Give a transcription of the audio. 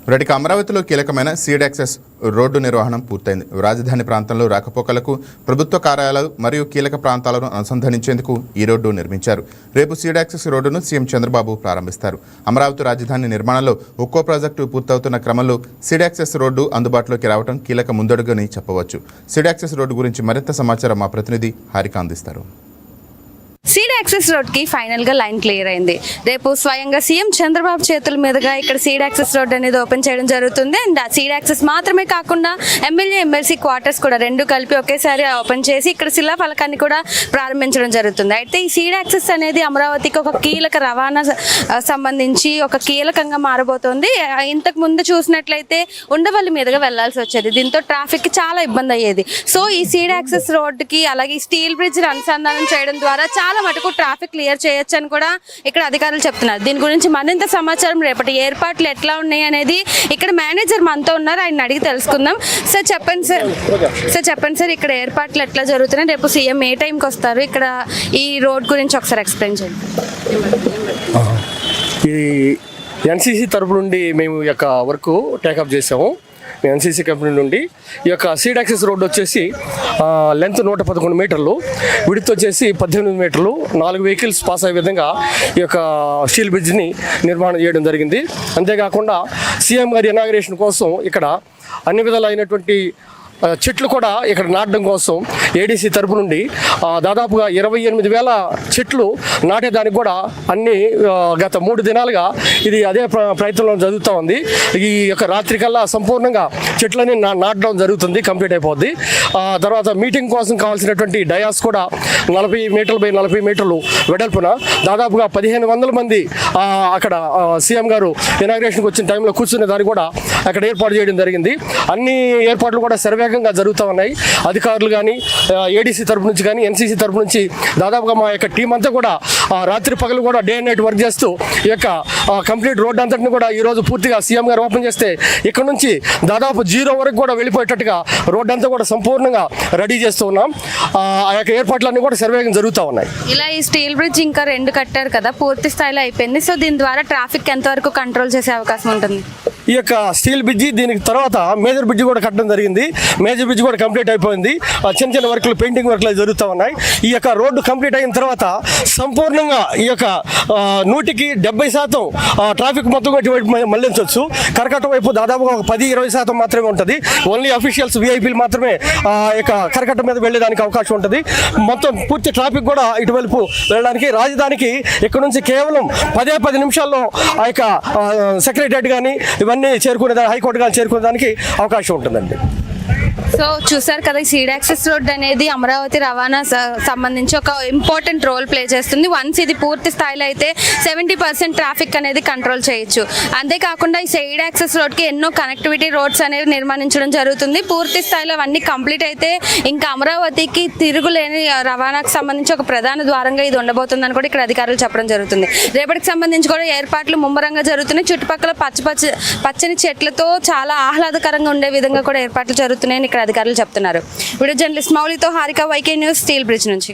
ఇప్పటికి అమరావతిలో కీలకమైన సీడ్ యాక్సెస్ రోడ్డు నిర్వహణ పూర్తయింది. రాజధాని ప్రాంతంలో రాకపోకలకు ప్రభుత్వ కార్యాలయాలు మరియు కీలక ప్రాంతాలను అనుసంధానించేందుకు ఈ రోడ్డు నిర్మించారు. రేపు సీడ్ యాక్సెస్ రోడ్డును సీఎం చంద్రబాబు ప్రారంభిస్తారు. అమరావతి రాజధాని నిర్మాణంలో ఒక్కో ప్రాజెక్టు పూర్తవుతున్న క్రమంలో సీడ్ యాక్సెస్ రోడ్డు అందుబాటులోకి రావడం కీలక ముందడుగని చెప్పవచ్చు. సీడ్ యాక్సెస్ రోడ్డు గురించి మరింత సమాచారం మా ప్రతినిధి హారిక అందిస్తారు. సీడ్ యాక్సెస్ రోడ్కి ఫైనల్గా లైన్ క్లియర్ అయింది. రేపు స్వయంగా సీఎం చంద్రబాబు చేతుల మీదుగా ఇక్కడ సీడ్ యాక్సెస్ రోడ్ అనేది ఓపెన్ చేయడం జరుగుతుంది. అండ్ ఆ సీడ్ యాక్సెస్ మాత్రమే కాకుండా ఎమ్మెల్యే ఎమ్మెల్సీ క్వార్టర్స్ కూడా రెండు కలిపి ఒకేసారి ఓపెన్ చేసి ఇక్కడ శిలా ఫలకాన్ని కూడా ప్రారంభించడం జరుగుతుంది. అయితే ఈ సీడ్ యాక్సెస్ అనేది అమరావతికి ఒక కీలక రవాణా సంబంధించి ఒక కీలకంగా మారబోతోంది. ఇంతకు ముందు చూసినట్లయితే ఉండవల్లి మీదుగా వెళ్లాల్సి వచ్చేది. దీంతో ట్రాఫిక్ చాలా ఇబ్బంది అయ్యేది. సో ఈ సీడ్ యాక్సెస్ రోడ్డుకి అలాగే స్టీల్ బ్రిడ్జ్ అనుసంధానం చేయడం ద్వారా చాలా మటుకు ట్రాఫిక్ క్లియర్ చేయొచ్చు అని కూడా ఇక్కడ అధికారులు చెప్తున్నారు. దీని గురించి మరింత సమాచారం రేపటి ఏర్పాట్లు ఎట్లా ఉన్నాయి అనేది ఇక్కడ మేనేజర్ మనతో ఉన్నారు, ఆయన అడిగి తెలుసుకుందాం. సార్ చెప్పండి సార్ ఇక్కడ ఏర్పాట్లు ఎట్లా జరుగుతున్నాయి, రేపు సీఎం ఏ టైంకి వస్తారు, ఇక్కడ ఈ రోడ్ గురించి ఒకసారి ఎక్స్ప్లెయిన్ చేయండి. ఈ ఎన్సీసీ తరపు నుండి మేము ఈ యొక్క వర్క్ టేకప్ చేసాము. ఎన్సీసీ కంపెనీ నుండి ఈ యొక్క సీడ్ యాక్సెస్ రోడ్ వచ్చేసి లెంత్ 111 మీటర్లు, విడ్త్ వచ్చేసి 18 మీటర్లు, 4 వెహికల్స్ పాస్ అయ్యే విధంగా ఈ యొక్క స్టీల్ బ్రిడ్జ్ని నిర్మాణం చేయడం జరిగింది. అంతేకాకుండా సీఎం గారి ఇనాగరేషన్ కోసం ఇక్కడ అన్ని విధాలైనటువంటి చెట్లు కూడా ఇక్కడ నాటడం కోసం ఏడీసీ తరపు నుండి దాదాపుగా 28,000 చెట్లు నాటేదానికి కూడా అన్ని గత 3 దినాలుగా ఇది అదే ప్రయత్నంలో జరుగుతూ ఉంది. ఈ యొక్క రాత్రికల్లా సంపూర్ణంగా చెట్లని నాటడం జరుగుతుంది, కంప్లీట్ అయిపోద్ది. తర్వాత మీటింగ్ కోసం కావాల్సినటువంటి డయాస్ కూడా 40 మీటర్లు బై 40 మీటర్లు వెడల్పున దాదాపుగా 1,500 మంది అక్కడ సీఎం గారు ఇనాగ్రేషన్కి వచ్చిన టైంలో కూర్చునే దాన్ని కూడా అక్కడ ఏర్పాటు చేయడం జరిగింది. అన్ని ఏర్పాట్లు కూడా సర్వేగంగా జరుగుతూ ఉన్నాయి. అధికారులు కానీ ఏడీసీ తరపు నుంచి కానీ ఎన్సీసీ తరపు నుంచి దాదాపుగా మా యొక్క టీం అంతా కూడా రాత్రి పగలు కూడా డే అండ్ నైట్ వర్క్ చేస్తూ ఈ యొక్క కంప్లీట్ రోడ్ అంతటిని కూడా ఈరోజు పూర్తిగా సీఎం గారు ఓపెన్ చేస్తే ఇక్కడ నుంచి దాదాపు 0 వరకు కూడా వెళ్ళిపోయేటట్టుగా రోడ్ అంతా కూడా సంపూర్ణంగా రెడీ చేస్తూ ఉన్నాం. ఆ యొక్క ఏర్పాట్లన్నీ కూడా సర్వేగంగా జరుగుతూ ఉన్నాయి. ఇలా ఈ స్టీల్ బ్రిడ్జ్ ఇంకా 2 కట్టారు కదా, పూర్తి స్థాయిలో అయిపోయింది. సో దీని ద్వారా ట్రాఫిక్ ఎంతవరకు కంట్రోల్ చేసే అవకాశం ఉంటుంది? ఈ యొక్క స్టీల్ బ్రిడ్జి దీనికి తర్వాత మేజర్ బ్రిడ్జ్ కూడా కట్టడం జరిగింది. మేజర్ బ్రిడ్జ్ కూడా కంప్లీట్ అయిపోయింది. చిన్న వర్క్లు, పెయింటింగ్ వర్క్లు జరుగుతూ ఉన్నాయి. ఈ యొక్క రోడ్డు కంప్లీట్ అయిన తర్వాత సంపూర్ణంగా ఈ యొక్క 100కి 70% ట్రాఫిక్ మొత్తం ఇటువైపు మళ్లించవచ్చు. కరకట్ట వైపు దాదాపుగా 10-20% మాత్రమే ఉంటుంది. ఓన్లీ అఫీషియల్స్ విఐపీలు మాత్రమే యొక్క కరకట్ట మీద వెళ్ళేదానికి అవకాశం ఉంటుంది. మొత్తం పూర్తి ట్రాఫిక్ కూడా ఇటువైపు వెళ్ళడానికి రాజధానికి ఇక్కడ నుంచి కేవలం 10 నిమిషాల్లో ఆ యొక్క సెక్రటరియట్ కానీ ఇవన్నీ చేరుకునే హైకోర్టు కానీ చేరుకునేదానికి అవకాశం ఉంటుందండి. సో చూసారు కదా, ఈ సీడ్ యాక్సెస్ రోడ్ అనేది అమరావతి రవాణా సంబంధించి ఒక ఇంపార్టెంట్ రోల్ ప్లే చేస్తుంది. వన్స్ ఇది పూర్తి స్థాయిలో అయితే 70% ట్రాఫిక్ అనేది కంట్రోల్ చేయొచ్చు. అంతేకాకుండా ఈ సీడ్ యాక్సెస్ రోడ్కి ఎన్నో కనెక్టివిటీ రోడ్స్ అనేవి నిర్మించడం జరుగుతుంది. పూర్తి స్థాయిలో అవన్నీ కంప్లీట్ అయితే ఇంకా అమరావతికి తిరుగులేని రవాణాకు సంబంధించి ఒక ప్రధాన ద్వారంగా ఇది ఉండబోతుందని కూడా ఇక్కడ అధికారులు చెప్పడం జరుగుతుంది. రేపటికి సంబంధించి కూడా ఏర్పాట్లు ముమ్మరంగా జరుగుతున్నాయి. చుట్టుపక్కల పచ్చని చెట్లతో చాలా ఆహ్లాదకరంగా ఉండే విధంగా కూడా ఏర్పాట్లు జరుగుతున్నాయని ఇక్కడ అధికారులు చెప్తున్నారు. వీడియో జర్నలిస్ట్ మౌలితో Harika, YK news, steel bridge నుంచి.